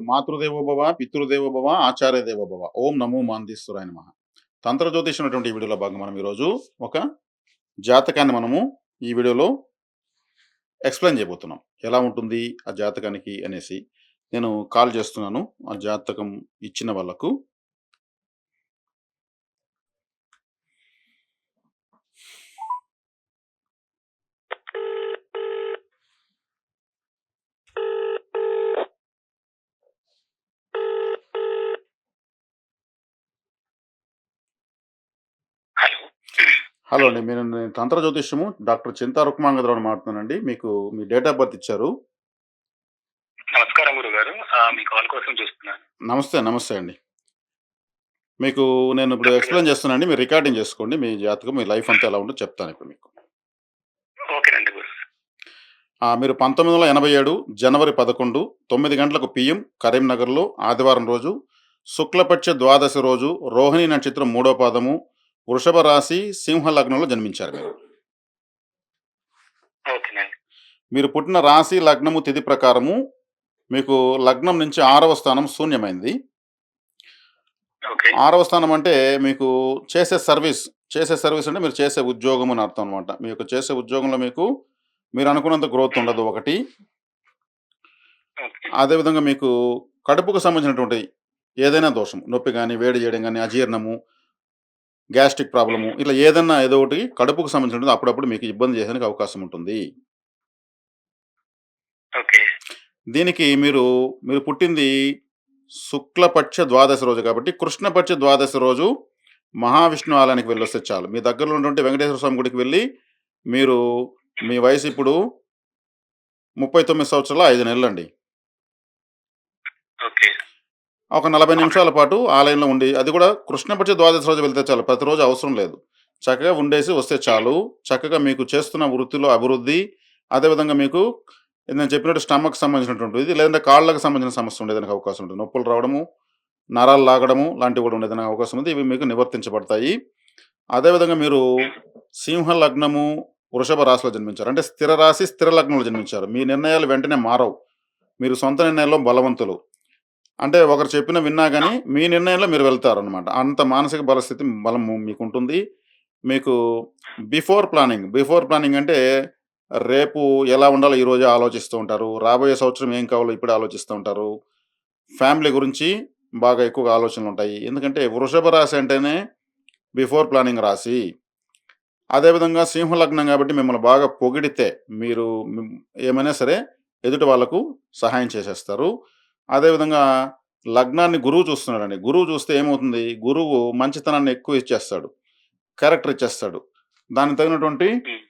మాతృదేవోభవ, పితృదేవోభవ, ఆచార్య దేవోభవ. ఓం నమో మాందీశ్వరాయ నమః. తంత్ర జ్యోతిషం అనేటువంటి ఈ వీడియోలో భాగంగా మనం ఈరోజు ఒక జాతకాన్ని మనము ఈ వీడియోలో ఎక్స్‌ప్లెయిన్ చేయబోతున్నాం. ఎలా ఉంటుంది ఆ జాతకానికి అనేసి. నేను కాల్ చేస్తున్నాను ఆ జాతకం ఇచ్చిన వాళ్ళకు. హలో. హలో అండి. నేను తంత్ర జ్యోతిష్యము డాక్టర్ చింతా రుక్మాంగదరావుని మాట్లాడుతున్నానండి. మీకు మీ డేట్ ఆఫ్ బర్త్ ఇచ్చారు. నమస్కారం గురుగారు. మీ కాల్ కోసం చూస్తున్నాను. నమస్తే అండి. మీకు నేను ఇప్పుడు చెప్పండి. ఎక్స్‌ప్లెయిన్ చేస్తానండి. మీరు రికార్డింగ్ చేసుకోండి. మీ జాతకం, మీ లైఫ్ అంతా ఎలా ఉంటుందో చెప్తాను ఇప్పుడు మీకు. ఓకేనండి గురు. మీరు 1987 జనవరి 11 9 గంటలకు పిఎం కరీంనగర్‌లో ఆదివారం రోజు శుక్లపక్ష ద్వాదశి రోజు రోహిణి నక్షత్రం 3వ పాదము వృషభ రాశి సింహ లగ్నంలో జన్మించారు మీరు. ఓకేనండి. మీరు పుట్టిన రాశి, లగ్నము, తిథి ప్రకారము మీకు లగ్నం నుంచి 6వ స్థానం శూన్యమైంది. ఓకే. 6వ స్థానం అంటే మీకు చేసే సర్వీస్ అంటే మీరు చేసే ఉద్యోగం అని అర్థం అనమాట. మీకు చేసే ఉద్యోగంలో మీరు అనుకున్నంత గ్రోత్ ఉండదు ఒకటి. ఓకే. అదేవిధంగా మీకు కడుపుకు సంబంధించినటువంటి ఏదైనా దోషం, నొప్పి గాని, వేడి చేయడం గాని, అజీర్ణము, గ్యాస్ట్రిక్ ప్రాబ్లము ఇట్లా ఏదో ఒకటి కడుపుకు సంబంధించినది అప్పుడప్పుడు మీకు ఇబ్బంది చేసేందుకు అవకాశం ఉంటుంది. ఓకే. దీనికి మీరు పుట్టింది శుక్లపక్ష ద్వాదశి రోజు కాబట్టి కృష్ణపక్ష ద్వాదశి రోజు మహావిష్ణు ఆలయానికి వెళ్ళొస్తే చాలు. మీ దగ్గరలో ఉన్నటువంటి వెంకటేశ్వర స్వామి గుడికి వెళ్ళి మీరు మీ వయసు ఇప్పుడు 39 సంవత్సరాల 5 నెలలండి. ఓకే. ఒక 40 నిమిషాల పాటు ఆలయంలో ఉండి, అది కూడా కృష్ణపక్ష ద్వాదశి రోజు వెళ్తే చాలు. ప్రతిరోజు అవసరం లేదు. చక్కగా ఉండేసి వస్తే చాలు. చక్కగా మీకు చేస్తున్న వృత్తిలో అభివృద్ధి, అదేవిధంగా మీకు నేను చెప్పినట్టు స్టమక్‌కి సంబంధించినటువంటిది, లేదంటే కాళ్ళకి సంబంధించిన సమస్య ఉండేదానికి అవకాశం ఉంటుంది. నొప్పులు రావడము, నరాలు లాగడము లాంటివి కూడా ఉండేదానికి అవకాశం ఉంది. ఇవి మీకు నివర్తించబడతాయి. అదేవిధంగా మీరు సింహ లగ్నము, వృషభ రాశిలో జన్మించారు. అంటే స్థిర రాశి, స్థిర లగ్నంలో జన్మించారు. మీ నిర్ణయాలు వెంటనే మారవు. మీరు సొంత నిర్ణయాల్లో బలవంతులు. అంటే ఒకరు చెప్పిన విన్నా గాని, మీ నిర్ణయంలో మీరు వెళ్తారనమాట. అంత మానసిక బలము మీకుంటుంది. మీకు బిఫోర్ ప్లానింగ్ అంటే, రేపు ఎలా ఉండాలో ఈరోజే ఆలోచిస్తూ ఉంటారు. రాబోయే సంవత్సరం ఏం కావాలో ఇప్పుడే ఆలోచిస్తూ ఉంటారు. ఫ్యామిలీ గురించి బాగా ఎక్కువగా ఆలోచనలుంటాయి. ఎందుకంటే వృషభ రాశి అంటేనే బిఫోర్ ప్లానింగ్ రాశి. అదేవిధంగా సింహ లగ్నం కాబట్టి మిమ్మల్ని బాగా పొగిడితే మీరు ఏమైనా సరే ఎదుటి వాళ్ళకు సహాయం చేసేస్తారు. అదేవిధంగా లగ్నాన్ని గురువు చూస్తున్నాడండి. గురువు చూస్తే ఏమవుతుంది? గురువు మంచితనాన్ని ఎక్కువ ఇచ్చేస్తాడు. క్యారెక్టర్ ఇచ్చేస్తాడు. దానికి తగినటువంటి హ్మ్.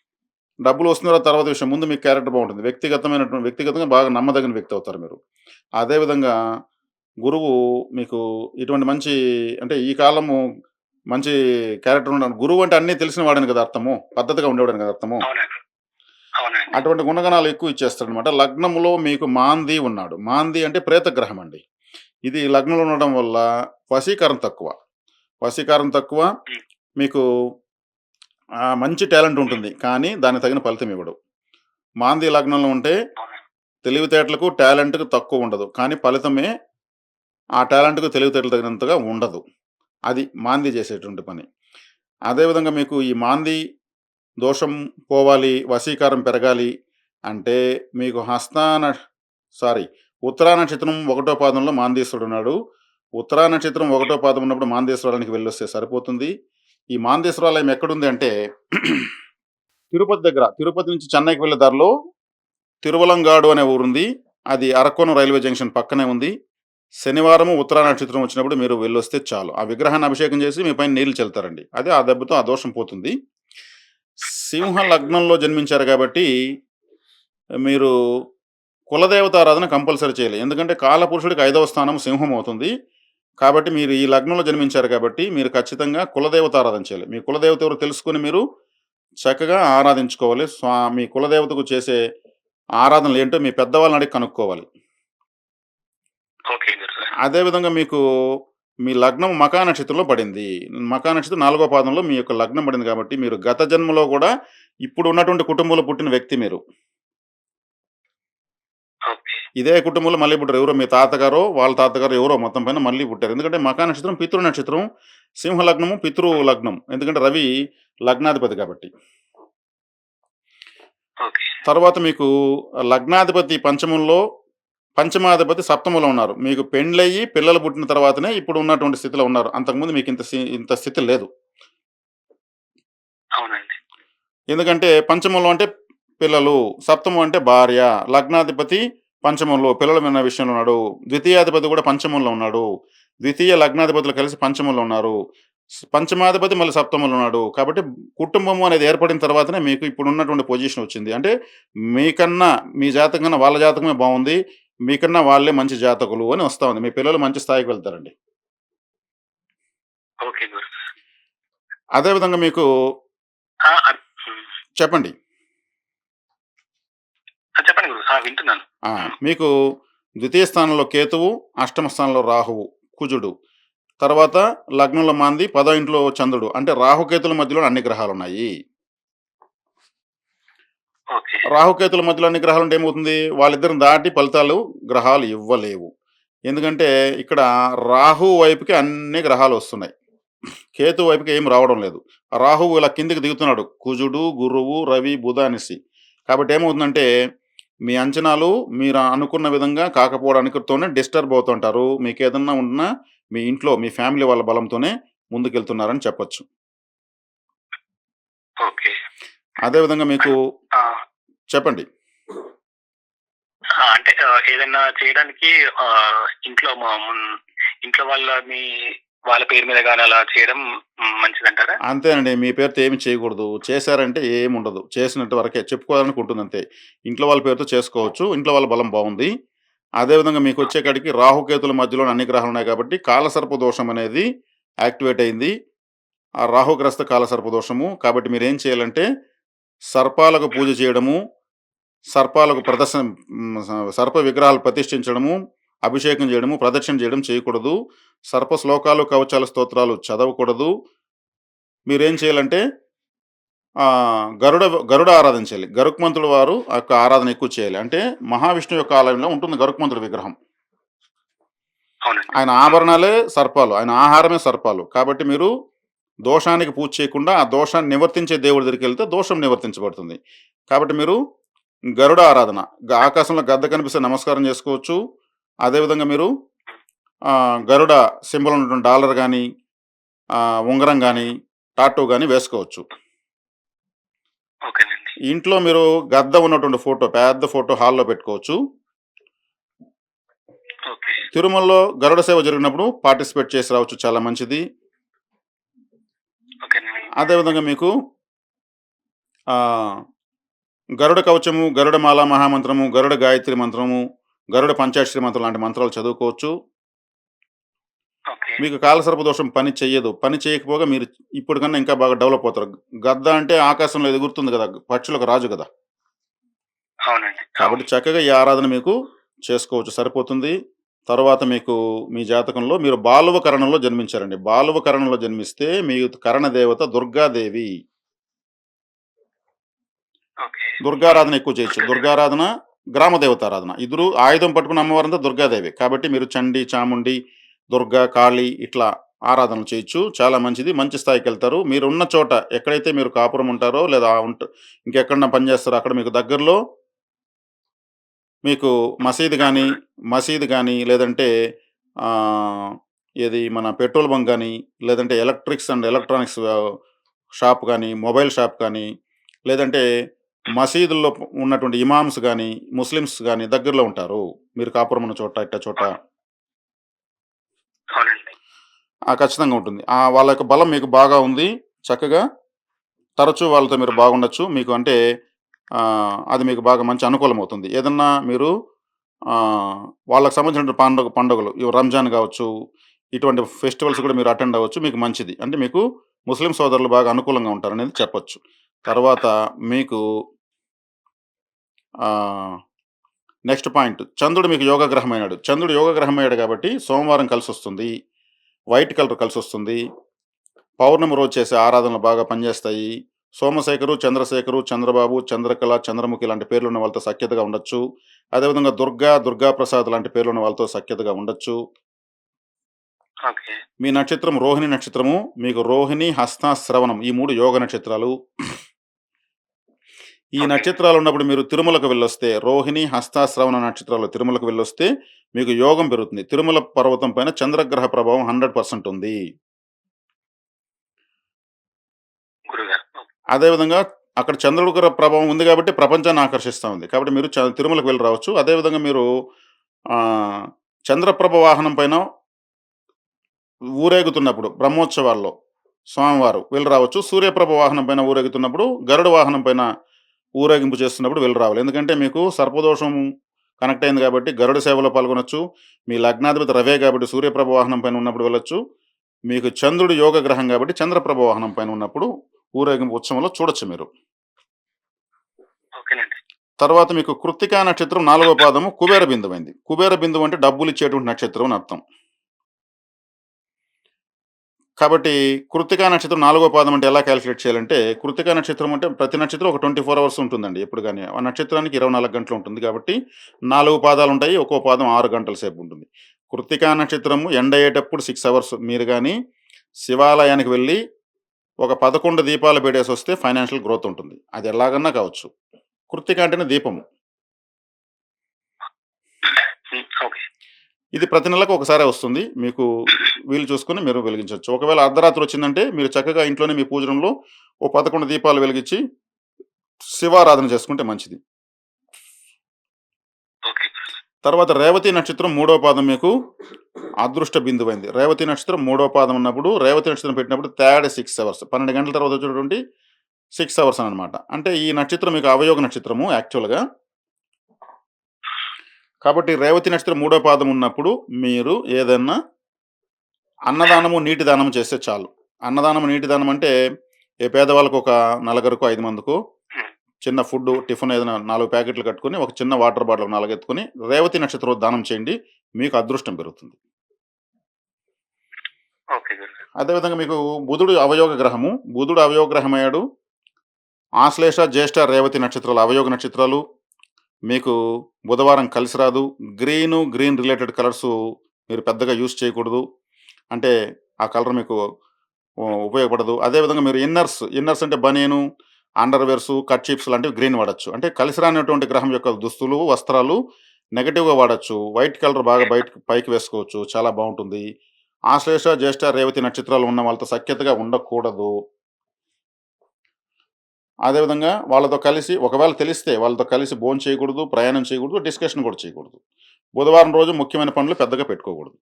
డబ్బులు వస్తున్నారో తర్వాత విషయం. ముందు మీ క్యారెక్టర్ బాగుంటుంది. వ్యక్తిగతంగా బాగా నమ్మదగిన వ్యక్తి అవుతారు మీరు. అదేవిధంగా గురువు మీకు ఇటువంటి మంచి, అంటే ఈ కాలము మంచి క్యారెక్టర్ ఉండాలి. గురువు అంటే అన్నీ తెలిసిన వాడని కదా అర్థము. పద్ధతిగా ఉండేవాడని కదా అర్థము. అవునండి. అవునండి. అటువంటి గుణగణాలు ఎక్కువ ఇచ్చేస్తాడనమాట. లగ్నములో మీకు మాంది ఉన్నాడు. మాంది అంటే ప్రేతగ్రహం అండి. ఇది లగ్నంలో ఉండడం వల్ల వశీకరణ తక్కువ. వశీకరణ తక్కువ. హ్మ్. మీకు మంచి టాలెంట్ ఉంటుంది. కానీ దానికి తగిన ఫలితం ఇవ్వడు. మాంది లగ్నంలో ఉంటే అవునండి. తెలివితేటలకు, టాలెంట్‌కు తక్కువ ఉండదు. కానీ ఫలితమే ఆ టాలెంట్‌కు, తెలివితేటలు తగినంతగా ఉండదు. అది మాంది చేసేటువంటి పని. అదేవిధంగా మీకు ఈ మాంది దోషం పోవాలి, వశీకారం పెరగాలి అంటే మీకు ఉత్తరా నక్షత్రం 1వ పాదంలో మాందేశ్వరుడున్నాడు. ఉత్తరా నక్షత్రం 1వ పాదం ఉన్నప్పుడు మాందేశ్వరానికి వెళ్ళొస్తే సరిపోతుంది. ఈ మాందేశ్వరాలయం ఎక్కడుంది అంటే తిరుపతి దగ్గర. తిరుపతి నుంచి చెన్నైకి వెళ్ళే దారిలో తిరువలంగాడు అనే ఊరుంది. అది అరక్కోణం రైల్వే జంక్షన్ పక్కనే ఉంది. శనివారము ఉత్తరా నక్షత్రం వచ్చినప్పుడు మీరు వెళ్ళొస్తే చాలు. ఆ విగ్రహాన్ని అభిషేకం చేసి మీ పైన నీళ్లు చల్లుతారండి. అదే ఆ దెబ్బతో ఆ దోషం పోతుంది. సింహ లగ్నంలో జన్మించారు కాబట్టి మీరు కులదేవతారాధన కంపల్సరీ చేయాలి. ఎందుకంటే కాలపురుషుడికి 5వ స్థానం సింహం అవుతుంది. కాబట్టి మీరు ఈ లగ్నంలో జన్మించారు కాబట్టి మీరు ఖచ్చితంగా కులదేవతారాధన చేయాలి. మీ కులదేవత ఎవరో తెలుసుకొని మీరు చక్కగా ఆరాధించుకోవాలి. మీ కులదేవతకు చేసే ఆరాధనలు ఏంటో మీ పెద్దవాళ్ళని అడిగి కనుక్కోవాలి. ఓకే గురుగారు. అదేవిధంగా మీకు మీ లగ్నం మఖా నక్షత్రంలో పడింది. మఖా నక్షత్రం 4వ పాదంలో మీ యొక్క లగ్నం పడింది కాబట్టి మీరు గత జన్మలో కూడా ఇప్పుడు ఉన్నటువంటి కుటుంబంలో పుట్టిన వ్యక్తి మీరు. ఓకే. ఇదే కుటుంబంలో మళ్ళీ పుట్టారు. ఎవరో మీ తాతగారో, వాళ్ళ తాతగారో ఎవరో మొత్తం పైన మళ్ళీ పుట్టారు. ఎందుకంటే మఖా నక్షత్రం పితృ నక్షత్రం. సింహ లగ్నము పితృ లగ్నం. ఎందుకంటే రవి లగ్నాధిపతి కాబట్టి. ఓకే. తర్వాత మీకు లగ్నాధిపతి పంచమంలో, పంచమాధిపతి సప్తమంలో ఉన్నారు. మీకు పెండ్లయ్యి పిల్లలు పుట్టిన తర్వాతనే ఇప్పుడు ఉన్నటువంటి స్థితిలో ఉన్నారు. అంతకుముందు మీకు ఇంత స్థితి లేదు. అవునండి. ఎందుకంటే పంచమంలో అంటే పిల్లలు, సప్తమం అంటే భార్య, లగ్నాధిపతి పంచమంలో పిల్లల విన్న విషయంలో ఉన్నాడు. ద్వితీయాధిపతి కూడా పంచమంలో ఉన్నాడు. ద్వితీయ లగ్నాధిపతులు కలిసి పంచమంలో ఉన్నారు. పంచమాధిపతి మళ్ళీ సప్తమంలో ఉన్నాడు. కాబట్టి కుటుంబము అనేది ఏర్పడిన తర్వాతనే మీకు ఇప్పుడున్నటువంటి పొజిషన్ వచ్చింది. అంటే మీకన్నా మీ జాతకం కన్నా వాళ్ళ జాతకమే బావుంది. మీకన్నా వాళ్ళే మంచి జాతకులు అని వస్తా ఉంది. మీ పిల్లలు మంచి స్థాయికి వెళ్తారండి. ఓకే గురు. అదే విధంగా మీకు ఆ! హ్మ్. చెప్పండి. చెప్పండి గురు. వింటున్నాను. ఆ! మీకు ద్వితీయ స్థానంలో కేతువు, అష్టమ స్థానంలో రాహువు, కుజుడు. తర్వాత లగ్నంలో మాంది, పదో ఇంట్లో చంద్రుడు. అంటే రాహుకేతుల మధ్యలో అన్ని గ్రహాలున్నాయి. ఓకే. రాహుకేతుల మధ్యలో అన్ని గ్రహాలుంటే ఏమవుతుంది? వాళ్ళిద్దరిని దాటి ఫలితాలు గ్రహాలు ఇవ్వలేవు. ఎందుకంటే ఇక్కడ రాహు వైపుకి అన్ని గ్రహాలొస్తున్నాయి. కేతు వైపుకి ఏమి రావడం లేదు. రాహువు ఇలా కిందకి దిగుతున్నాడు. కుజుడు, గురువు, రవి, బుధ అనేసి. కాబట్టి ఏమవుతుందంటే, మీ అంచనాలు మీరు అనుకున్న విధంగా కాకపోవడానికితోనే డిస్టర్బ్ అవుతుంటారు. మీకేదన్నా ఉన్నా మీ ఇంట్లో, మీ ఫ్యామిలీ వాళ్ళ బలంతోనే ముందుకెళ్తున్నారని చెప్పొచ్చు. ఓకే. అదే విధంగా మీకు ఆ! చెప్పండి. అంటే ఏదన్నా చేయడానికి ఇంట్లో ఇంట్లో వాళ్ళ పేరు మీద గాని అలా చేయడం మంచిదంటారా? అంతేనండి. మీ పేరుతో ఏమి చేయకూడదు. చేశారంటే ఏముండదు. చేసినంత వరకే. చెప్పుకోవడానికి ఉంటుందంతే. ఇంట్లో వాళ్ళ పేరుతో చేసుకోవచ్చు. ఇంట్లో వాళ్ళ బలం బావుంది. అదే విధంగా ఓకే. మీకొచ్చేకాడికి రాహుకేతుల మధ్యలోనే అన్ని గ్రహాలున్నాయి కాబట్టి కాలసర్ప దోషం అనేది యాక్టివేట్ అయింది. ఆ రాహుగ్రస్త కాలసర్ప దోషము. కాబట్టి మీరేం చేయాలంటే సర్పాలకు పూజ చేయడము, సర్పాలకు ప్రదర్శన సర్ప విగ్రహాలు ప్రతిష్ఠించడము, అభిషేకం చేయడము, ప్రదక్షిణ చేయడం చేయకూడదు. సర్ప శ్లోకాలు, కవచాల స్తోత్రాలు చదవకూడదు. మీరేం చేయాలంటే గరుడ గరుడ ఆరాధన చేయాలి. గరుత్మంతుడు వారు ఆ యొక్క ఆరాధన ఎక్కువ చేయాలి. అంటే మహావిష్ణువు యొక్క ఆలయంలో ఉంటుంది గరుత్మంతుడి విగ్రహం. అవునండి. ఆయన ఆభరణాలే సర్పాలు. ఆయన ఆహారమే సర్పాలు. కాబట్టి మీరు దోషానికి పూజ చేయకుండా, ఆ దోషాన్ని నివర్తించే దేవుడి దగ్గరికెళ్తే దోషం నివర్తించబడుతుంది. కాబట్టి మీరు గరుడ ఆరాధన. ఆకాశంలో గద్ద కనిపిస్తే నమస్కారం చేసుకోవచ్చు. అదేవిధంగా మీరు గరుడ సింబల్ ఉన్నటువంటి డాలర్ గాని, ఉంగరం గాని, టాటూ గాని వేసుకోవచ్చు. ఓకేనండి. ఇంట్లో మీరు గద్ద ఉన్నటువంటి ఫోటో, పెద్ద ఫోటో హాల్‌లో పెట్టుకోవచ్చు. ఓకే. తిరుమలలో గరుడ సేవ జరిగినప్పుడు పార్టిసిపేట్ చేసి రావచ్చు. చాలా మంచిది. ఓకేనండి. అదే విధంగా మీకు ఆహ్, గరుడ కవచము, గరుడ మాల మహామంత్రము, గరుడ గాయత్రి మంత్రము, గరుడ పంచాక్షరి మంత్రం లాంటి మంత్రాలు చదువుకోవచ్చు. ఓకే. మీకు కాలసర్ప దోషం పని చెయ్యదు. పని చేయకపోగా మీరు ఇప్పటికన్నా ఇంకా బాగా డెవలప్ అవుతారు. గద్ద అంటే ఆకాశంలో ఎగురుతుంది గదా! పక్షులకు రాజు గదా! అవునండి. కాబట్టి అవును. చక్కగా ఈ ఆరాధన మీకు చేసుకోవచ్చు. సరిపోతుంది. తరువాత మీకు మీ జాతకంలో మీరు బాలువ కరణంలో జన్మించారండి. బాలువ కరణంలో జన్మిస్తే మీ కరణ దేవత దుర్గాదేవి. ఓకే. దుర్గారాధన ఎక్కువ చేయొచ్చు. దుర్గాదేవి. దుర్గారాధన, గ్రామ దేవతారాధన. ఇద్దరు ఆయుధం పట్టుకున్న అమ్మవారంతా దుర్గాదేవి. కాబట్టి మీరు చండి, చాముండి, దుర్గా, కాళి ఇట్లా ఆరాధనలు చేయొచ్చు. చాలా మంచిది. మంచి స్థాయికెళ్తారు. మీరున్న చోట ఎక్కడైతే మీరు కాపురం ఉంటారో లేదా ఇంకెక్కడన్నా పని చేస్తారో అక్కడ మీకు దగ్గరలో మీకు మసీదు గాని లేదంటే ఆహ్, ఏది మన పెట్రోల్ బంక్ గాని, లేదంటే ఎలక్ట్రిక్స్ అండ్ ఎలక్ట్రానిక్స్ షాప్ గాని, మొబైల్ షాప్ కానీ, లేదంటే మసీదుల్లో ఉన్నటువంటి ఇమామ్స్ గాని, ముస్లిమ్స్ గాని దగ్గరలో ఉంటారు. మీరు కాపురం ఉన్న చోట, ఇట్ట చోట. అవునండి. ఖచ్చితంగా ఉంటుంది. వాళ్ళ యొక్క బలం మీకు బాగా ఉంది. చక్కగా తరచూ వాళ్ళతో మీరు బాగుండొచ్చు. మీకు అంటే అది మీకు బాగా మంచి అనుకూలమవుతుంది. ఏదన్నా మీరు వాళ్ళకి సంబంధించిన పండుగలు ఇవి రంజాన్ గావచ్చు, ఇటువంటి ఫెస్టివల్స్ కూడా మీరు అటెండ్ అవ్వచ్చు. మీకు మంచిది. అంటే మీకు ముస్లిం సోదరులు బాగా అనుకూలంగా ఉంటారనేది చెప్పొచ్చు. తర్వాత మీకు ఆహ్, నెక్స్ట్ పాయింట్ చంద్రుడు మీకు యోగ గ్రహమయ్యాడు. చంద్రుడు యోగ గ్రహమయ్యాడు కాబట్టి సోమవారం కలిసొస్తుంది. White colour కలిసొస్తుంది. పౌర్ణమి రోజు చేసే ఆరాధనలు బాగా పనిచేస్తాయి. సోమశేఖరు, చంద్రశేఖరు, చంద్రబాబు, చంద్రకళ, చంద్రముఖి లాంటి పేర్లున్న వాళ్ళతో సఖ్యతగా ఉండొచ్చు. అదేవిధంగా దుర్గా, దుర్గాప్రసాద్ లాంటి పేర్లున్న వాళ్ళతో సఖ్యతగా ఉండొచ్చు. ఓకే. మీ నక్షత్రం రోహిణి నక్షత్రము. మీకు రోహిణి, హస్త, శ్రవణం ఈ 3 యోగ నక్షత్రాలు. ఈ ఓకే. నక్షత్రాలు ఉన్నప్పుడు మీరు తిరుమలకు వెళ్ళొస్తే, రోహిణి, హస్త, శ్రవణ నక్షత్రాలు తిరుమలకు వెళ్ళొస్తే మీకు యోగం పెరుగుతుంది. తిరుమల పర్వతం పైన చంద్రగ్రహ ప్రభావం 100% ఉంది. గురుగారు. ఓకే. అదేవిధంగా అక్కడ చంద్రుడి ప్రభావం ఉంది కాబట్టి ప్రపంచాన్ని ఆకర్షిస్తా ఉంది. కాబట్టి మీరు తిరుమలకు వెళ్లి రావచ్చు. అదేవిధంగా మీరు ఆహ్, చంద్రప్రభ వాహనం పైన ఊరేగుతున్నప్పుడు బ్రహ్మోత్సవాల్లో స్వామివారు వెళ్లి రావచ్చు. సూర్యప్రభ వాహనం పైన ఊరేగుతున్నప్పుడు, గరుడ వాహనం పైన ఊరేగింపు చేస్తున్నప్పుడు వెళ్లి రావాలి. ఎందుకంటే మీకు సర్పదోషం కనెక్ట్ అయింది కాబట్టి గరుడ సేవలో పాల్గొనొచ్చు. మీ లగ్నాధిపతి రవే కాబట్టి సూర్యప్రభ వాహనం పైన ఉన్నప్పుడు వెళ్ళొచ్చు. మీకు చంద్రుడు యోగ గ్రహం కాబట్టి చంద్రప్రభ వాహనం పైన ఉన్నప్పుడు ఊరేగింపు ఉత్సవంలో చూడొచ్చు మీరు. ఓకేనండి. తర్వాత మీకు కృత్తికా నక్షత్రం 4వ పాదము కుబేర బిందువైంది. కుబేర బిందువు అంటే డబ్బులిచ్చేటువంటి నక్షత్రం అని అర్థం. కాబట్టి కృత్తికా నక్షత్రం 4వ పాదం అంటే ఎలా కాలిక్యులేట్ చేయాలంటే, కృత్తికా నక్షత్రం అంటే ప్రతి నక్షత్రం ఒక 24 అవర్స్ ఉంటుందండి ఎప్పుడు గాని. ఆ నక్షత్రానికి 24 గంటలు ఉంటుంది కాబట్టి 4 పాదాలుంటాయి. ఒక్కో పాదం 6 గంటల సేపు ఉంటుంది. కృత్తికా నక్షత్రము ఎండ్ అయ్యేటప్పుడు 6 అవర్స్ మీరు గాని శివాలయానికి వెళ్లి ఒక 11 దీపాలు పెట్టేసొస్తే ఫైనాన్షియల్ గ్రోత్ ఉంటుంది. అది ఎలాగన్నా కావచ్చు. కృత్తిక అంటేనే దీపము. ఓకే. ఇది ప్రతి నెలకు ఒకసారే వస్తుంది. మీకు వీలు చూసుకొని మీరు వెలిగించొచ్చు. ఒకవేళ అర్ధరాత్రి వచ్చిందంటే మీరు చక్కగా ఇంట్లోనే మీ పూజ రూమ్‌లో ఓ 11 దీపాలు వెలిగించి శివారాధన చేసుకుంటే మంచిది. ఓకే. తర్వాత రేవతి నక్షత్రం 3వ పాదం మీకు అదృష్ట బిందువైంది. రేవతి నక్షత్రం 3వ పాదం ఉన్నప్పుడు రేవతి నక్షత్రం పెట్టినప్పుడు థర్డ్ 6 అవర్స్ 12 గంటల తర్వాత వచ్చేటటువంటి 6 అవర్స్ అనమాట. అంటే ఈ నక్షత్రం మీకు అవయోగ నక్షత్రము యాక్చువల్‌గా. కాబట్టి రేవతి నక్షత్రం 3వ పాదం ఉన్నప్పుడు మీరు ఏదన్నా అన్నదానము, నీటి దానం చేస్తే చాలు. అన్నదానము, నీటి దానం అంటే ఏ పేదవాళ్ళకి ఒక నలుగురికో, 5 మందికో హ్మ్. చిన్న ఫుడ్డు, టిఫిన్ ఏదైనా 4 ప్యాకెట్లు కట్టుకొని, ఒక చిన్న వాటర్ బాటిల్ 4 ఎత్తుకొని, రేవతి నక్షత్రం రోజు దానం చేయండి. మీకు అదృష్టం పెరుగుతుంది. ఓకే గురుగారు. అదేవిధంగా మీకు బుధుడు అవయోగ గ్రహము. బుధుడు అవయోగ గ్రహమయ్యాడు. ఆశ్లేష, జ్యేష్ఠ, రేవతి నక్షత్రాలు అవయోగ నక్షత్రాలు. మీకు బుధవారం కలిసి రాదు. గ్రీన్ రిలేటెడ్ కలర్సు మీరు పెద్దగా యూజ్ చేయకూడదు. అంటే ఆ కలర్ మీకు ఉపయోగపడదు. అదేవిధంగా మీరు ఇన్నర్స్ అంటే బనియను, అండర్‌వేర్సు, కర్చీఫ్స్ లాంటివి గ్రీన్ వాడొచ్చు. అంటే కలిసి రానటువంటి గ్రహం యొక్క దుస్తులు, వస్త్రాలు నెగెటివ్‌గా వాడొచ్చు. వైట్ కలర్ బాగా బయటకి పైకి వేసుకోవచ్చు. చాలా బావుంటుంది. ఆశ్లేష, జ్యేష్ఠ, రేవతి నక్షత్రాలు ఉన్న వాళ్ళతో సఖ్యతగా ఉండకూడదు. అదేవిధంగా వాళ్ళతో కలిసి ఒకవేళ తెలిస్తే వాళ్ళతో కలిసి భోంచేయకూడదు, ప్రయాణం చేయకూడదు, డిస్కషన్ కూడా చేయకూడదు. బుధవారం రోజు ముఖ్యమైన పనులు పెద్దగా పెట్టుకోకూడదు.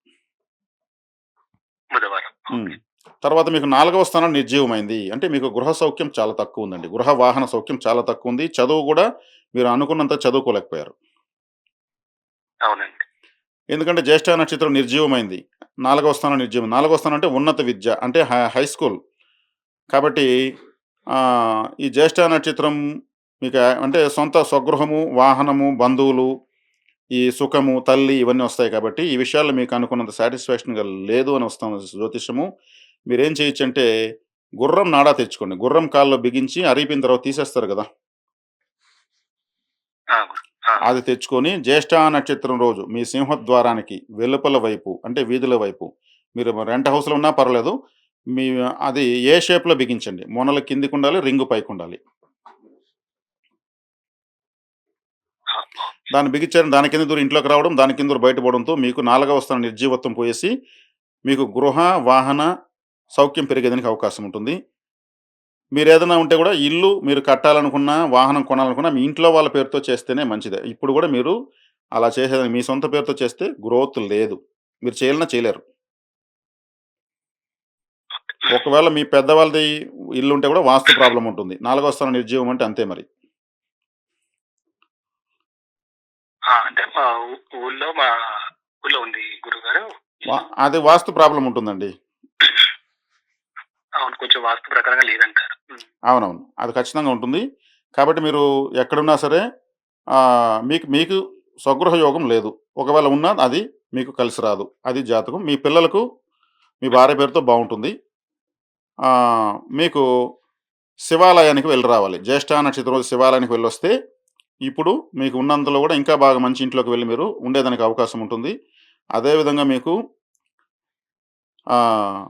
బుధవారం. హ్మ్. తర్వాత మీకు 4వ స్థానం నిర్జీవమైంది. అంటే మీకు గృహ సౌఖ్యం చాలా తక్కువుందండి. గృహ వాహన సౌఖ్యం చాలా తక్కువుంది. చదువు కూడా మీరు అనుకున్నంత చదువుకోలేకపోయారు. అవునండి. ఎందుకంటే జ్యేష్ఠ నక్షత్రం నిర్జీవమైంది. 4వ స్థానం నిర్జీవం. 4వ స్థానం అంటే ఉన్నత విద్య. అంటే హై స్కూల్. కాబట్టి ఈ జ్యేష్ఠ నక్షత్రం మీకు అంటే సొంత స్వగృహము, వాహనము, బంధువులు, ఈ సుఖము, తల్లి ఇవన్నీ వస్తాయి కాబట్టి, ఈ విషయాల్లో మీకు అనుకున్నంత సాటిస్ఫాక్షన్‌గా లేదు అని వస్తుంది జ్యోతిషము. మీరేం చేయొచ్చంటే, గుర్రం నాడా తెచ్చుకోండి. గుర్రం కాల్లో బిగించి అరిగిపోయిన తర్వాత తీసేస్తారు గదా! ఆ! ఆ! అది తెచ్చుకొని జ్యేష్ఠ నక్షత్రం రోజు మీ సింహద్వారానికి వెలుపల వైపు అంటే వీధుల వైపు మీరు రెంట్ హౌస్‌లో ఉన్నా పర్లేదు. మీ అది ఏ షేప్‌లో బిగించండి. మొనలు కిందకుండాలి, రింగు పైకుండాలి. ఆ! దాన్ని బిగించారు. దాని కింద దూరి ఇంట్లోకి రావడం, దాని కింద దూరి బయట పోవడంతో మీకు 4వ స్థానం నిర్జీవత్వం పోయేసి, మీకు గృహ, వాహన సౌఖ్యం పెరిగేదానికి అవకాశం ఉంటుంది. మీరేదైనా ఉంటే గూడా ఇల్లు మీరు కట్టాలనుకున్నా, వాహనం కొనాలనుకున్నా మీ ఇంట్లో వాళ్ళ పేరుతో చేస్తేనే మంచిదే. ఇప్పుడు గూడా మీరు అలా చేసేదానికి మీ సొంత పేరుతో చేస్తే గ్రోత్ లేదు. మీరు చేయాలన్నా చేయలేరు. ఒకవేళ మీ పెద్దవాళ్ళది ఇల్లుంటే గూడా వాస్తు ప్రాబ్లమ్ ఉంటుంది. 4వ స్థానం నిర్జీవం అంటే అంతే మరి. అంటే మా ఊళ్ళో ఉంది గురుగారు వా ఇల్లు. అది వాస్తు ప్రాబ్లమ్ ఉంటుందండి. అవును. కొంచెం వాస్తు ప్రకారంగా లేదంటారు. హ్మ్. అవునవును. అది ఖచ్చితంగా ఉంటుంది. కాబట్టి మీరు ఎక్కడున్నా సరే మీకు మీకు స్వగృహ యోగం లేదు. ఒకవేళ ఉన్నా అది మీకు కలిసి రాదు. అది జాతకం. మీ పిల్లలకు మీ భార్య పేరుతో బావుంటుంది. మీకు శివాలయానికి వెళ్ళి రావాలి. జ్యేష్ఠ నక్షత్రం రోజు శివాలయానికి వెళ్ళొస్తే, ఇప్పుడు మీకు ఉన్నంతలో గూడా ఇంకా బాగా మంచి ఇంట్లోకి వెళ్లి మీరు ఉండేదానికి అవకాశం ఉంటుంది. అదే విధంగా మీకు ఆహ్,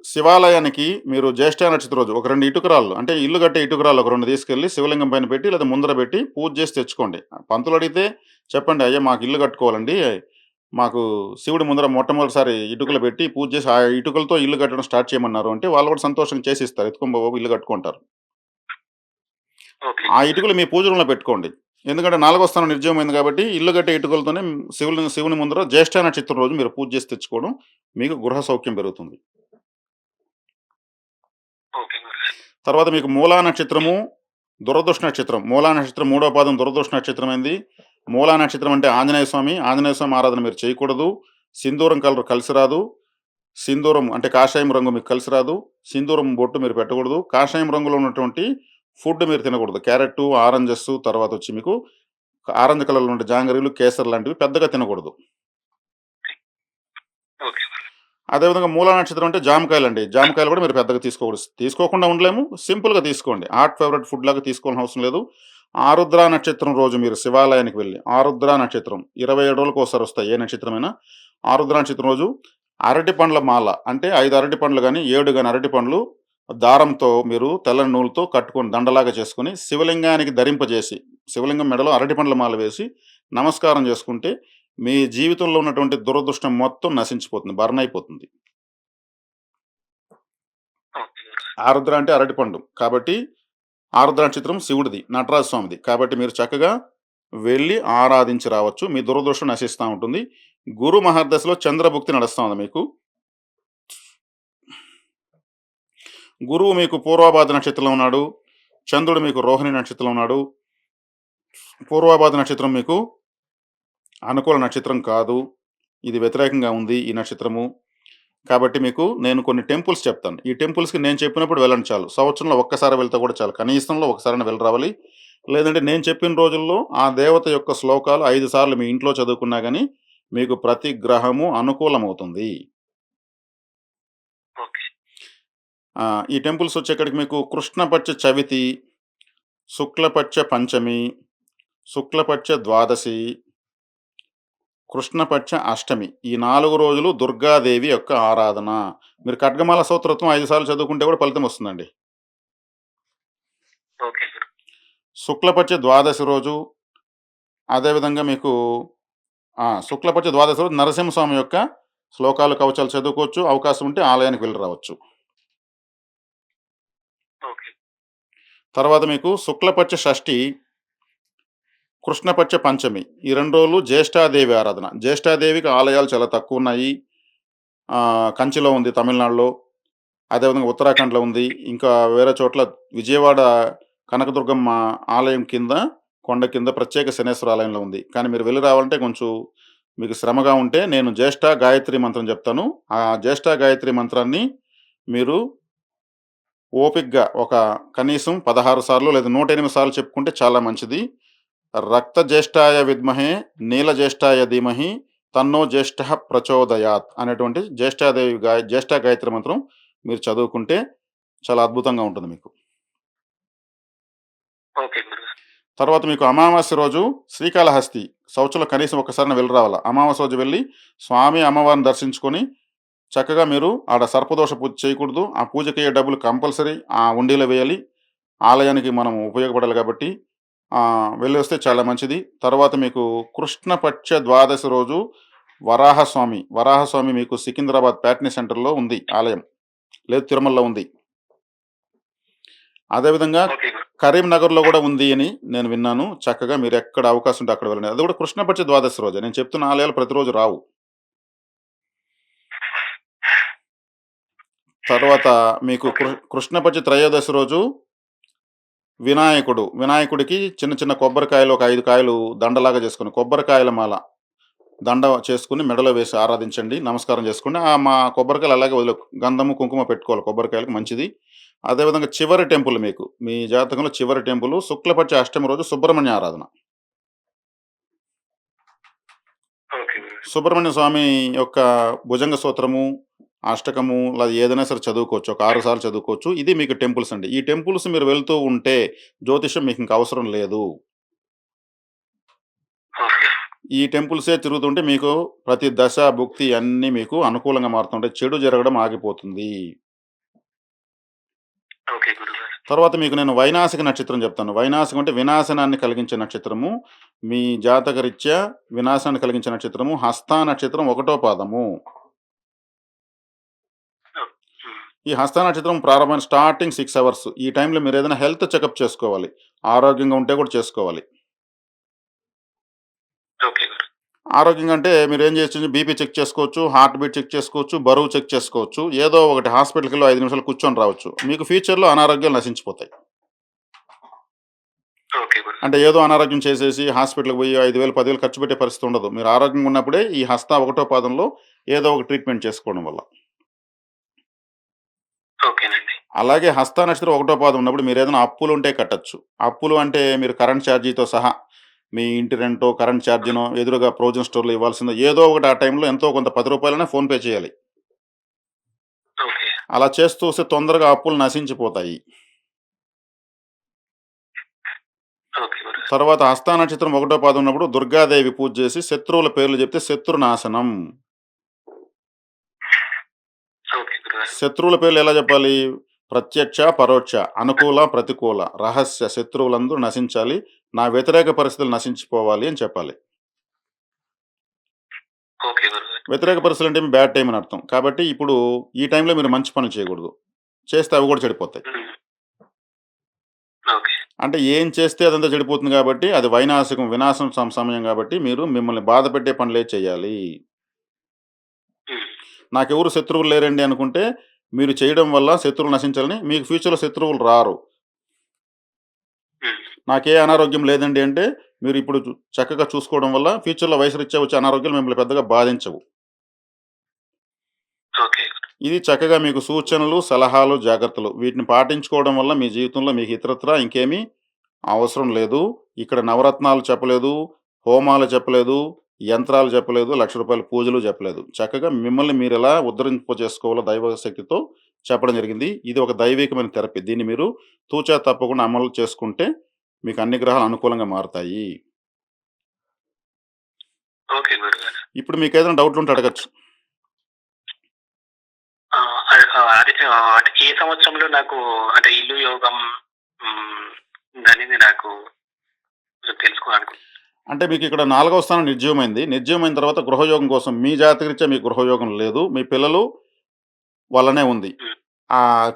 శివాలయానికి మీరు జ్యేష్ఠ నక్షత్రం రోజు ఒక 2 ఇటుకరాళ్ళు అంటే ఇల్లు కట్టే ఇటుకరాళ్ళు ఒక 2 తీసుకెళ్ళి శివలింగం పైన పెట్టి లేదా ముందర పెట్టి పూజ చేసి తెచ్చుకోండి. పంతులు అడిగితే చెప్పండి, "అయ్యా మాకు ఇల్లు కట్టుకోవాలండి. మాకు శివుడి ముందర మొట్టమొదటిసారి ఇటుకలు పెట్టి పూజ చేసి ఆ ఇటుకలతో ఇల్లు కట్టడం స్టార్ట్ చేయమన్నారు" అంటే వాళ్ళు కూడా సంతోషంగా చేసిస్తారు. "ఎత్తుకొని పో బాబు ఇల్లు కట్టుకుంటారు." ఓకే ఆ గురుగారు. ఇటుకలు మీ పూజ రూమ్‌లో పెట్టుకోండి. ఎందుకంటే నాలుగో స్థానం నిర్జీవమైంది కాబట్టి ఇల్లు కట్టే ఇటుకలతోనే శివుని ముందర జ్యేష్ఠ నక్షత్రం రోజు మీరు పూజ చేసి తెచ్చుకోవడం మీకు గృహ సౌఖ్యం పెరుగుతుంది. ఓకే గురుగారు. తర్వాత మీకు మూలా నక్షత్రము, దురదృష్ట నక్షత్రం. మూలా నక్షత్రం మూడో పాదం దురదృష్ట నక్షత్రమైంది. మూలా నక్షత్రం అంటే ఆంజనేయ స్వామి. ఆంజనేయ స్వామి ఆరాధన మీరు చేయకూడదు. సింధూరం కలర్ కలిసి రాదు. సింధూరం అంటే కాషాయం రంగు మీకు కలిసి రాదు. సింధూరం బొట్టు మీరు పెట్టకూడదు. కాషాయం రంగులో ఉన్నటువంటి ఫుడ్ మీరు తినకూడదు. క్యారెట్టు, ఆరెంజెస్ తర్వాతొచ్చి మీకు ఆరెంజ్ కలర్‌లో ఉండే జాంగరీలు, కేసర్ లాంటివి పెద్దగా తినకూడదు. ఓకే గురు. అదేవిధంగా మూలా నక్షత్రం అంటే జామకాయలండి. జామకాయలు కూడా మీరు పెద్దగా తీసుకోకూడదు. తీసుకోకుండా ఉండలేము. సింపుల్‌గా తీసుకోండి. హాట్ ఫేవరెట్ ఫుడ్‌లాగా తీసుకోవాల్సిన అవసరం లేదు. ఆరుద్ర నక్షత్రం రోజు మీరు శివాలయానికి వెళ్లి, ఆరుద్ర నక్షత్రం 27 రోజులకోసారి వస్తాయి ఏ నక్షత్రమైనా. ఆరుద్ర నక్షత్రం రోజు అరటి పండ్ల మాల అంటే 5 అరటి పండ్లు గాని, 7 గాని అరటి పండ్లు దారంతో మీరు తెల్లని నూలుతో కట్టుకొని దండలాగా చేసుకొని శివలింగానికి ధరింపజేసి, శివలింగం మెడలో అరటి పండ్ల మాల వేసి నమస్కారం చేసుకుంటే మీ జీవితంలో ఉన్నటువంటి దురదృష్టం మొత్తం నశించిపోతుంది. బర్న్ అయిపోతుంది. ఓకే గురుగారు. ఆరుద్ర అంటే అరటిపండు. కాబట్టి ఆరుద్ర నక్షత్రం శివుడిది, నటరాజ స్వామిది. కాబట్టి మీరు చక్కగా వెళ్లి ఆరాధించి రావచ్చు. మీ దురదృష్టం నశిస్తా ఉంటుంది. గురు మహర్దశలో చంద్రభుక్తి నడుస్తా ఉంది మీకు. గురువు మీకు పూర్వభాద్ర నక్షత్రంలో ఉన్నాడు. చంద్రుడు మీకు రోహిణి నక్షత్రంలో ఉన్నాడు. పూర్వభాద్ర నక్షత్రం మీకు అనుకూల నక్షత్రం కాదు. ఇది వ్యతిరేకంగా ఉంది ఈ నక్షత్రము. కాబట్టి మీకు నేను కొన్ని టెంపుల్స్ చెప్తాను. ఈ టెంపుల్స్‌కి నేను చెప్పినప్పుడు వెళ్ళండి చాలు. సంవత్సరంలో ఒక్కసారి వెళ్తే కూడా చాలు. కనీసంలో ఒకసారైనా వెళ్లి రావాలి. లేదంటే నేను చెప్పిన రోజుల్లో ఆ దేవత యొక్క శ్లోకాలు 5 సార్లు మీ ఇంట్లో చదువుకున్నా గాని మీకు ప్రతి గ్రహము అనుకూలమవుతుంది. ఓకే. ఈ టెంపుల్స్ వచ్చేక్కడికి మీకు కృష్ణపక్ష చవితి, శుక్లపక్ష పంచమి, శుక్లపక్ష ద్వాదశి, కృష్ణపక్ష అష్టమి. ఈ 4 రోజులు దుర్గాదేవి యొక్క ఆరాధన. మీరు ఖడ్గమాల స్తోత్రత్వం 5 సార్లు చదువుకుంటే కూడా ఫలితం వస్తుందండి. ఓకే గురు. శుక్లపక్ష ద్వాదశి రోజు అదేవిధంగా మీకు శుక్లపక్ష ద్వాదశి రోజు నరసింహస్వామి యొక్క శ్లోకాలు, కవచాలు చదువుకోవచ్చు. అవకాశం ఉంటే ఆలయానికి వెళ్లి రావచ్చు. ఓకే. తర్వాత మీకు శుక్లపక్ష షష్ఠి, కృష్ణపక్ష పంచమి. ఈ 2 రోజులు జ్యేష్ఠాదేవి ఆరాధన. జ్యేష్ఠాదేవికి ఆలయాలు చాలా తక్కువున్నాయి. కంచిలో ఉంది తమిళనాడులో. అదేవిధంగా ఉత్తరాఖండ్‌లో ఉంది. ఇంకా వేరే చోట్ల విజయవాడ కనకదుర్గమ్మ ఆలయం కింద, కొండ కింద ప్రత్యేక శనేశ్వర ఆలయంలో ఉంది. కానీ మీరు వెళ్లి రావాలంటే కొంచెం మీకు శ్రమగా ఉంటే నేను జ్యేష్ఠ గాయత్రి మంత్రం చెప్తాను. ఆ జ్యేష్ఠ గాయత్రి మంత్రాన్ని మీరు ఓపికగా ఒక కనీసం 16 సార్లు లేదా 108 సార్లు చెప్పుకుంటే చాలా మంచిది. రక్త జ్యేష్ఠాయ విద్మహే నీల జ్యేష్ఠాయ ధీమహి తన్నో జ్యేష్ఠః ప్రచోదయాత్ అనేటువంటి జ్యేష్ఠ గాయత్రి మంత్రం మీరు చదువుకుంటే చాలా అద్భుతంగా ఉంటుంది మీకు. ఓకే గురుగారు. తర్వాత మీకు అమావాస్య రోజు శ్రీకాళహస్తి సంవత్సరంలో కనీసం ఒక్కసారైనా వెళ్ళి రావాలా. అమావాస్య రోజు వెళ్ళి స్వామి, అమ్మవారిని దర్శించుకొని చక్కగా మీరు ఆడ సర్పదోష పూజ చేయకూడదు. ఆ పూజకయ్యే డబ్బులు కంపల్సరీ ఆ హుండీలో వేయాలి. ఆలయానికి మనం ఉపయోగపడాలి కాబట్టి వెళ్ళొస్తే చాలా మంచిది. తర్వాత మీకు కృష్ణపక్ష ద్వాదశి రోజు వరాహస్వామి మీకు సికింద్రాబాద్ ప్యాట్నీ సెంటర్‌లో ఉంది ఆలయం. లేదు తిరుమలలో ఉంది. అదేవిధంగా ఓకే గురు. కరీంనగర్‌లో గూడా ఉంది అని నేను విన్నాను. చక్కగా మీరెక్కడ అవకాశం ఉంటే అక్కడ వెళ్ళండి. అది కూడా కృష్ణపక్ష ద్వాదశి రోజే. నేను చెప్తున్న ఆలయాలు ప్రతిరోజు రావు. తర్వాత మీకు ఓకే. కృష్ణపక్ష త్రయోదశి రోజు వినాయకుడికి చిన్న చిన్న కొబ్బరికాయలు ఒక 5 కాయలు దండలాగా చేసుకొని, కొబ్బరికాయల మాల దండ చేసుకొని మెడలో వేసి ఆరాధించండి. నమస్కారం చేసుకోండి. మా కొబ్బరికాయలు అలాగే గంధము, కుంకుమ పెట్టుకోవాలి కొబ్బరికాయలకి మంచిది. అదేవిధంగా చివరి టెంపుల్ మీకు మీ జాతకంలో చివరి టెంపుల్ శుక్లపక్ష అష్టమి రోజు సుబ్రహ్మణ్య ఆరాధన. ఓకే గురుగారు. సుబ్రహ్మణ్య స్వామి యొక్క భుజంగ స్తోత్రము, అష్టకము లేదా ఏదైనా సరే చదువుకోవచ్చు. ఒక 6 సార్లు చదువుకోవచ్చు. ఇది మీకు టెంపుల్స్ అండి. ఈ టెంపుల్స్ మీరు వెళ్తూ ఉంటే జ్యోతిష్యం మీకింక అవసరం లేదు. ఓకే. ఈ టెంపుల్సే తిరుగుతుంటే మీకు ప్రతి దశ, భుక్తి అన్నీ మీకు అనుకూలంగా మారుతుంటాయి. చెడు జరగడం ఆగిపోతుంది. ఓకే గురుగారు. తర్వాత మీకు నేను వైనాశిక నక్షత్రం చెప్తాను. వైనాశికం అంటే వినాశనాన్ని కలిగించే నక్షత్రము. మీ జాతకరీత్యా వినాశాన్ని కలిగించే నక్షత్రము హస్తా నక్షత్రం 1 పాదము. హ్మ్. ఈ హస్తా నక్షత్రం ప్రారంభమైన స్టార్టింగ్ 6 అవర్స్. ఈ టైంలో మీరేదైనా హెల్త్ చెకప్ చేసుకోవాలి. ఆరోగ్యంగా ఉంటే కూడా చేసుకోవాలి. ఓకే గురు. ఆరోగ్యంగా అంటే మీరేం చేయొచ్చు, బీపీ చెక్ చేసుకోవచ్చు, హార్ట్ బీట్ చెక్ చేసుకోవచ్చు, బరువు చెక్ చేసుకోవచ్చు. ఏదో ఒకటి హాస్పిటల్‌కెళ్ళి 5 నిమిషాలు కూర్చొని రావచ్చు. మీకు ఫ్యూచర్‌లో అనారోగ్యాలు నశించిపోతాయి. ఓకే గురు. అంటే ఏదో అనారోగ్యం చేసేసి హాస్పిటల్‌కి పోయి 5,000, 10,000 ఖర్చు పెట్టే పరిస్థితి ఉండదు. మీరు ఆరోగ్యంగా ఉన్నప్పుడే ఈ హస్త 1 పాదంలో ఏదో ఒక ట్రీట్మెంట్ చేసుకోవడం వల్ల. ఓకేనండి. అలాగే హస్త నక్షత్రం 1 పాదం ఉన్నప్పుడు మీరేదైనా అప్పులుంటే కట్టొచ్చు. అప్పులు అంటే మీరు కరెంట్ ఛార్జీతో సహా మీ ఇంటి రెంటో, కరెంట్ ఛార్జీనో, ఎదురుగా ప్రొవిజన్ స్టోర్‌లో ఇవ్వాల్సిందో ఏదో ఒకటి ఆ టైంలో ఎంతో కొంత రూ. 10 ఫోన్‌పే చేయాలి. ఓకే. అలా చేస్తూ వస్తే తొందరగా అప్పులు నశించిపోతాయి. ఓకే గురు. తర్వాత హస్తా నక్షత్రం 1 పాదం ఉన్నప్పుడు దుర్గాదేవి పూజ చేసి శత్రువుల పేర్లు చెప్తే శత్రునాశనం. ఓకే గురుగారు. శత్రువుల పేర్లు ఎలా చెప్పాలి? ప్రత్యక్ష, పరోక్ష, అనుకూల, ప్రతికూల, రహస్య శత్రువులందరూ నశించాలి. నా వ్యతిరేక పరిస్థితులు నశించిపోవాలి అని చెప్పాలి. ఓకే గురుగారు. వ్యతిరేక పరిస్థితులు అంటే బ్యాడ్ టైమ్ అని అర్థం. కాబట్టి ఇప్పుడు ఈ టైంలో మీరు మంచి పనులు చేయకూడదు. చేస్తే అవి కూడా చెడిపోతాయి. హ్మ్. ఓకే. అంటే ఏం చేస్తే అదంతా చెడిపోతుంది కాబట్టి అది వైనాశికం, వినాశం సమయం కాబట్టి మీరు మిమ్మల్ని బాధపెట్టే పనులే చేయాలి. హ్మ్. నాకెవరు శత్రువులు లేరండి అనుకుంటే మీరు చేయడం వల్ల శత్రువులు నశించాలని మీకు ఫ్యూచర్‌లో శత్రువులు రారు. హ్మ్. నాకే అనారోగ్యం లేదండి అంటే మీరు ఇప్పుడు చక్కగా చూసుకోవడం వల్ల ఫ్యూచర్‌లో వయసురీత్యా వచ్చే అనారోగ్యాలు మిమ్మల్ని పెద్దగా బాధించవు. ఓకే. ఇది చక్కగా మీకు సూచనలు, సలహాలు, జాగ్రత్తలు వీటిని పాటించుకోవడం వల్ల మీ జీవితంలో మీకు ఇతరత్రా ఇంకేమీ అవసరం లేదు. ఇక్కడ నవరత్నాలు చెప్పలేదు, హోమాలు చెప్పలేదు, యంత్రాలు చెప్పలేదు, రూ. 1,00,000 పూజలు చెప్పలేదు. చక్కగా మిమ్మల్ని మీరెలా ఉద్ధరింప చేసుకోవాలో దైవ శక్తితో చెప్పడం జరిగింది. ఇది ఒక దైవికమైన థెరపీ. దీన్ని మీరు తూచా తప్పకుండా అమలు చేసుకుంటే మీకు అన్ని గ్రహాలు అనుకూలంగా మారతాయి. ఓకే గురుగారు. ఇప్పుడు మీకేదైనా డౌట్లుంటే అడగొచ్చు. అదే అంటే ఏ సంవత్సరంలో నాకు అంటే ఇల్లు యోగం హ్మ్. అనేది నాకు కొంచెం తెలుసుకోవాలనుకుంటున్నాను. అంటే మీకిక్కడ 4వ స్థానం నిర్జీవమైంది. నిర్జీవమైన తర్వాత గృహయోగం కోసం మీ జాతకరీత్యా మీకు గృహయోగం లేదు. మీ పిల్లలు వల్లనే ఉంది. హ్మ్.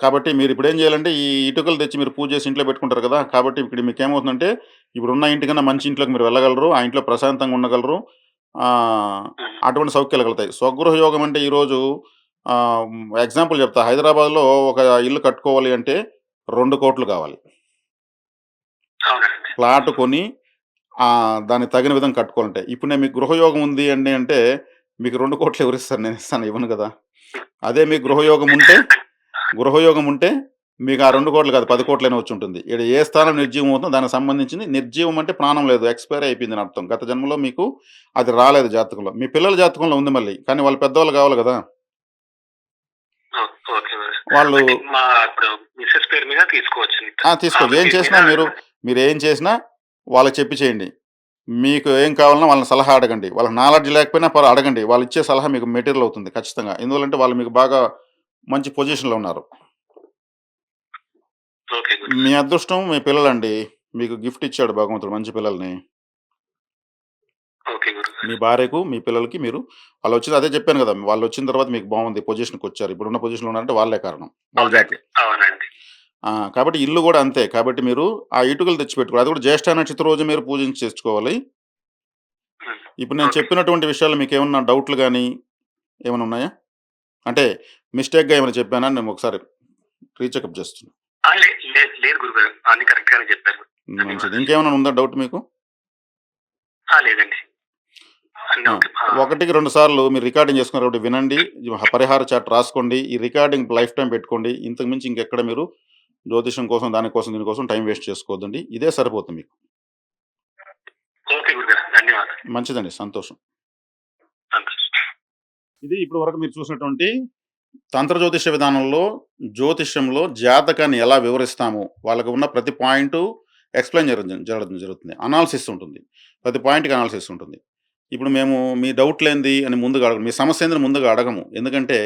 కాబట్టి మీరిప్పుడేం జేయాలంటే, ఈ ఇటుకలు తెచ్చి మీరు పూజ చేసి ఇంట్లో పెట్టుకుంటారు కదా! కాబట్టి ఇక్కడ మీకేమవుతుందంటే, ఇప్పుడున్న ఇంటికన్నా మంచి ఇంట్లోకి మీరు వెళ్ళగలరు. ఆ ఇంట్లో ప్రశాంతంగా ఉండగలరు. హ్మ్. అటువంటి సౌఖ్యాలు కలుగుతాయి. స్వగృహ యోగం అంటే ఈరోజు ఎగ్జాంపుల్ చెప్తా. హైదరాబాద్‌లో ఒక ఇల్లు కట్టుకోవాలి అంటే 2,00,00,000 కావాలి. అవునండి. ఫ్లాట్ కొని దానికి తగిన విధంగా కట్టుకోవాలంటే. ఇప్పుడు నేను మీకు గృహయోగం ఉంది అండి అంటే, మీకు 2,00,00,000 ఎవరిస్తారు? నేనిస్తానా? ఇవ్వను కదా! అదే మీకు గృహయోగం ఉంటే గృహయోగం ఉంటే మీకు ఆ 2,00,00,000 కాదు 10,00,00,000 వచ్చుంటుంది. ఈడ ఏ స్థానం నిర్జీవం అవుతుందో దానికి సంబంధించింది నిర్జీవం అంటే ప్రాణం లేదు. ఎక్స్‌పైర్ అయిపోయిందని అర్థం. గత జన్మలో మీకు అది రాలేదు జాతకంలో. మీ పిల్లల జాతకంలో ఉంది మళ్ళీ. కానీ వాళ్ళు పెద్దవాళ్ళు కావాలి గదా! ఓకే. వాళ్ళు అంటే మా ఇప్పుడు మిసెస్ పేరు మీద తీసుకోవచ్చు. తీసుకోవచ్చు. ఆమె ఏం పేరు చేసినా మీద మీరేం చేసినా వాళ్ళకి చెప్పి చేయండి. మీకు ఏం కావాలన్నా వాళ్ళని సలహా అడగండి. వాళ్ళకి నాలెడ్జ్ లేకపోయినా అడగండి. వాళ్ళిచ్చే సలహా మీకు మెటీరియల్ అవుతుంది ఖచ్చితంగా. ఎందువల్లంటే వాళ్ళు మీకు బాగా మంచి పొజిషన్‌లో ఉన్నారు. ఓకే. మీ అదృష్టం మీ పిల్లలండి. మీకు గిఫ్ట్ ఇచ్చాడు భగవంతుడు మంచి పిల్లల్ని. ఓకే గురుగారు. మీ భార్యకు, మీ పిల్లలకి మీరు వాళ్ళొచ్చింది అదే చెప్పాను గదా! వాళ్ళొచ్చిన తర్వాత మీకు బావుంది. పొజిషన్‌కొచ్చారు. ఇప్పుడున్న పొజిషన్‌లో ఉన్నారంటే వాళ్ళే కారణం. వాళ్ళ అవునండి. జాతకం. అవునండి. కాబట్టి ఇల్లు గూడా అంతే. కాబట్టి మీరు ఆ ఇటుకలు తెచ్చిపెట్టుకోవాలి. అది కూడా జ్యేష్ఠ నక్షత్రం రోజు మీరు పూజించి తెచ్చుకోవాలి. హ్మ్. ఇప్పుడు నేను ఓకే. చెప్పినటువంటి విషయాల్లో మీకేమన్నా డౌట్‌లు గాని ఏమైనా ఉన్నాయా? అంటే మిస్టేక్‌గా ఏమైనా చెప్పానా? నేను ఒకసారి రీచెకప్ చేస్తున్నా. లేదు గురుగారు. అన్ని కరెక్ట్ గానే చెప్పారు. మంచిది. ధన్యవాదాలు. ఇంకేమైనా ఉందా డౌట్ మీకు? లేదండి. అన్నీ ఆ! ఓకే. ఒకటికి 2 సార్లు మీరు రికార్డింగ్ చేసుకున్నారు కాబట్టి వినండి. పరిహార చార్ట్ రాసుకోండి. ఈ రికార్డింగ్ లైఫ్ టైమ్ పెట్టుకోండి. ఇంతకు మించి ఇంకెక్కడ మీరు జ్యోతిష్యం కోసం, దానికోసం, దీనికోసం టైం వేస్ట్ చేసుకోవద్దండి. ఇదే సరిపోతుంది మీకు. ఓకే గురుగారు. ధన్యవాదాలు. మంచిదండి. సంతోషం. సంతోషం. ఇది ఇప్పటి వరకు మీరు చూసినటువంటి తంత్ర జ్యోతిష విధానంలో జ్యోతిష్యంలో జాతకాన్ని ఎలా వివరిస్తామో, వాళ్ళకి ఉన్న ప్రతి పాయింటు ఎక్స్‌ప్లెయిన్ జరగడం జరుగుతుంది. అనాలిసిస్ ఉంటుంది. ప్రతి పాయింట్‌కి అనాలిసిస్ ఉంటుంది. ఇప్పుడు మేము మీ డౌట్‌లేంది అని ముందుగా అడగము. మీ సమస్య ఏందని ముందుగా అడగము. ఎందుకంటే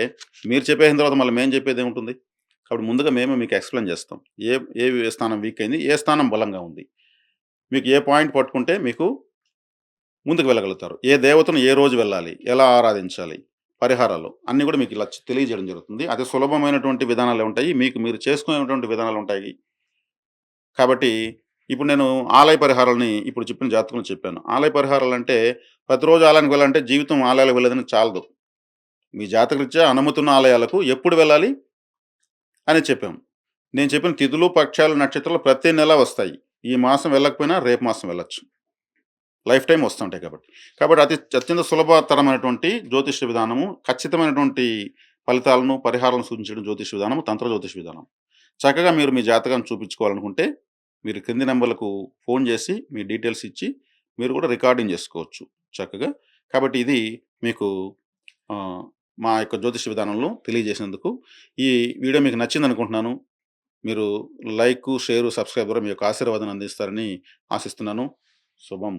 మీరు చెప్పేసిన తర్వాత మళ్ళీ మేము చెప్పేదేముంటుంది? కాబట్టి ముందుగా మేమే మీకు ఎక్స్‌ప్లెయిన్ చేస్తాం. ఏ ఏ స్థానం వీక్ అయింది? ఏ స్థానం బలంగా ఉంది? మీకు ఏ పాయింట్ పట్టుకుంటే మీకు ముందుకు వెళ్ళగలుగుతారు. ఏ దేవతను ఏ రోజు వెళ్ళాలి? ఎలా ఆరాధించాలి? పరిహారాలు అన్నీ గూడా మీకు ఇలా తెలియజేయడం జరుగుతుంది. అతి సులభమైనటువంటి విధానాలే ఉంటాయి. మీకు మీరు చేసుకునేటువంటి విధానాలుంటాయి. కాబట్టి ఇప్పుడు నేను ఆలయ పరిహారాలని ఇప్పుడు చెప్పిన జాతకంలో చెప్పాను. ఆలయ పరిహారాలంటే ప్రతిరోజు ఆలయానికి వెళ్ళాలంటే జీవితం ఆలయాలకు వెళ్ళేదని చాలదు. మీ జాతకరీత్యా అనుమతున్న ఆలయాలకు ఎప్పుడు వెళ్ళాలి అని చెప్పాం. నేను చెప్పిన తిథులు, పక్షాలు, నక్షత్రాలు ప్రతి నెల వస్తాయి. ఈ మాసం వెళ్ళకపోయినా రేపు మాసం వెళ్ళొచ్చు. లైఫ్ టైమ్ వస్తుంటాయి కాబట్టి. కాబట్టి అత్యంత సులభతరమైనటువంటి జ్యోతిష్య విధానము, ఖచ్చితమైనటువంటి ఫలితాలను, పరిహారాలను సూచించడం జ్యోతిష విధానము, తంత్ర జ్యోతిష విధానం. చక్కగా మీరు మీ జాతకాన్ని చూపించుకోవాలనుకుంటే, మీరు క్రింది నంబర్‌లకు ఫోను చేసి, మీ డీటెయిల్స్ ఇచ్చి, మీరు కూడా రికార్డింగ్ చేసుకోవచ్చు చక్కగా. కాబట్టి ఇది మీకు ఆహ్, మా యొక్క జ్యోతిష విధానంలో తెలియజేసినందుకు. ఈ వీడియో మీకు నచ్చిందనుకుంటున్నాను. మీరు లైకు, షేరు, సబ్‌స్క్రైబ్ ద్వారా మీ యొక్క ఆశీర్వాదాన్ని అందిస్తారని ఆశిస్తున్నాను. శుభం.